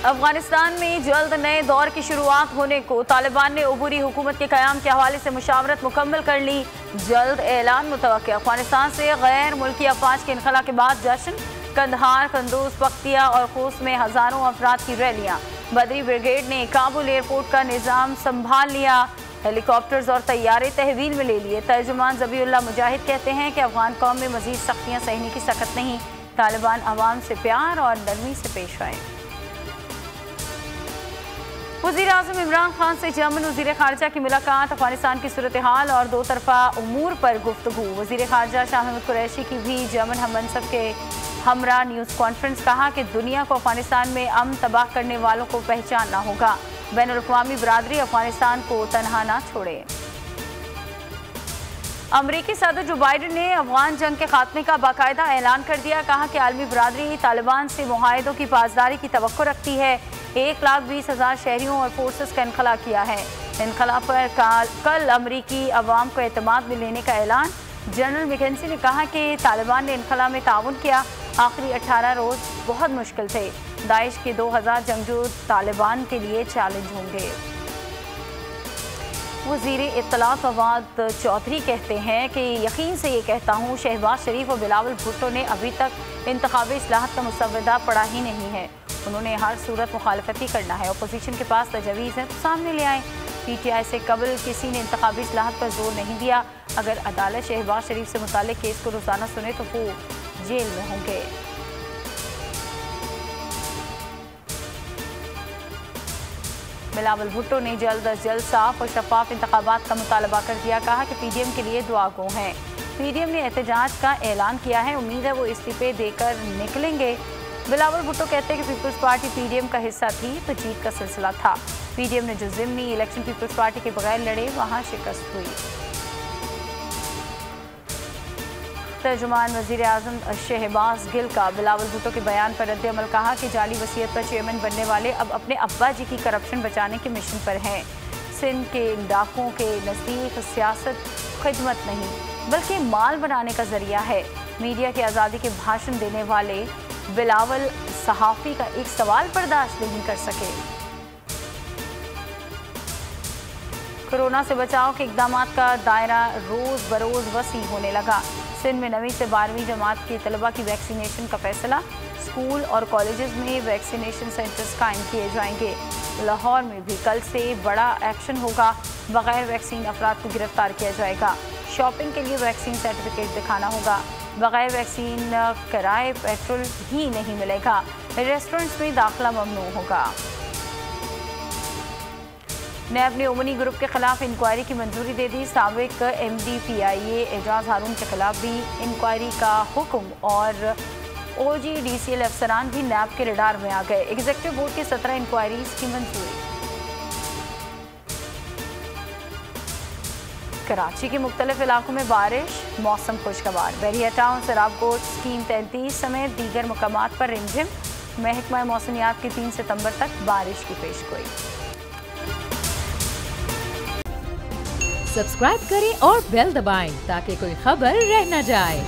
अफगानिस्तान में जल्द नए दौर की शुरुआत होने को तालिबान ने अबूरी हुकूमत के क़याम के हवाले से मुशावरत मुकम्मल कर ली। जल्द ऐलान मुतवक्किल। अफगानिस्तान से गैर मुल्की अफवाज के इनखला के बाद जश्न। कंदहार, कंदूज, बख्तिया और खूस में हज़ारों अफराद की रैलियाँ। बदरी ब्रिगेड ने काबुल एयरपोर्ट का निज़ाम संभाल लिया। हेलीकॉप्टर्स और तैयारे तहवील में ले लिए। तर्जुमान ज़बीउल्लाह मुजाहिद कहते हैं कि अफगान कौम में मज़ीद सख्तियाँ सहने की सकत नहीं। तालिबान अवाम से प्यार और नरमी से पेश आए। वज़ीर-ए-आज़म इमरान खान से जर्मन वज़ीर ख़ारजा की मुलाकात। अफगानिस्तान की सूरत हाल और दो तरफ़ा उमूर पर गुफ्तगू। वज़ीर ख़ारजा शाह महमूद कुरैशी की भी जर्मन हममनसब के हमरा न्यूज़ कॉन्फ्रेंस। कहा कि दुनिया को अफगानिस्तान में अमन तबाह करने वालों को पहचानना होगा। बैनुल-अक़वामी बरादरी अफगानिस्तान को तनहा ना छोड़े। अमरीकी सदर जो बाइडन ने अफगान जंग के खात्मे का बाकायदा ऐलान कर दिया। कहा कि आलमी बरादरी तालिबान से मुआहिदों की पासदारी की तवक्को रखती है। 1,20,000 शहरियों और फोर्सेस का इनखला किया है। इनखला पर कल अमरीकी अवाम को एतमाद में लेने का ऐलान। जनरल मैकेंजी ने कहा कि तालिबान ने इनखला में ताउन किया। आखिरी 18 रोज़ बहुत मुश्किल थे। दाइश के 2,000 जंगजू तालिबान के लिए चैलेंज होंगे। वज़ीर इत्तलात फवाद चौधरी कहते हैं कि यकीन से ये कहता हूँ, शहबाज शरीफ और बिलावल भुट्टो ने अभी तक इंतखाबी इस्लाहत का मुसव्वदा पढ़ा ही नहीं है। उन्होंने हर सूरत मुखालफत ही करना है। अपोजिशन के पास तजवीज़ है तो सामने ले आए। PTI से कबल किसी ने इंतखाबी इस्लाहत पर जोर नहीं दिया। अगर अदालत शहबाज शरीफ से मुताल्लिक केस को रोज़ाना सुने तो वो जेल में होंगे। बिलावल भुट्टो ने जल्द अज जल्द साफ और शफाफ इंतखाबात का मुतालबा कर दिया। कहा कि PDM के लिए दुआ गो हैं। PDM ने एहतजाज का ऐलान किया है। उम्मीद है वो इस्तीफे देकर निकलेंगे। बिलावल भुट्टो कहते हैं कि पीपल्स पार्टी PDM का हिस्सा थी तो जीत का सिलसिला था। PDM ने जो ज़िमनी इलेक्शन पीपल्स पार्टी के बगैर लड़े वहाँ शिकस्त हुई। तर्जुमान वज़ीर-ए-आज़म शहबाज गिल का बिलावल भुट्टो के बयान पर रद्द-ए-अमल। कहा कि जाली वसीयत पर चेयरमैन बनने वाले अब अपने अब्बा जी की करप्शन बचाने के मिशन पर हैं। सिंध के डाकुओं के नज़दीक सियासत खिदमत नहीं बल्कि माल बनाने का जरिया है। मीडिया की आज़ादी के भाषण देने वाले बिलावल सहाफ़ी का एक सवाल बर्दाश्त नहीं कर सके। कोरोना से बचाव के इक़दामात का दायरा रोज़ बरोज़ वसी होने लगा। सिंध में 9वीं से 12वीं जमात के तलबा की वैक्सीनेशन का फैसला। स्कूल और कॉलेजेस में वैक्सीनेशन सेंटर्स कायम किए जाएंगे। लाहौर में भी कल से बड़ा एक्शन होगा। बगैर वैक्सीन अफराद को गिरफ्तार किया जाएगा। शॉपिंग के लिए वैक्सीन सर्टिफिकेट दिखाना होगा। बगैर वैक्सीन किराए पेट्रोल ही नहीं मिलेगा। रेस्टोरेंट्स में दाखिला ममनू होगा। नैब ने ओमनी ग्रुप के खिलाफ इंक्वायरी की मंजूरी दे दी। साबिक MD PIA एजाज हारून के खिलाफ भी इंक्वायरी का हुक्म और OG DCL अफसरान भी नैब के रडार में आ गए। एग्जीक्यूटिव बोर्ड की 17 इंक्वायरीज की मंजूरी। कराची के मुख्तलिफ इलाकों में बारिश, मौसम खुशगवार। बहरिया टाउन, सराबकोट, स्कीम 33 समेत दीगर मकामात पर रिमझिम। महकमा मौसमियात की 3 सितंबर तक बारिश की पेशगोई। सब्सक्राइब करें और बेल दबाएं ताकि कोई खबर रह न जाए।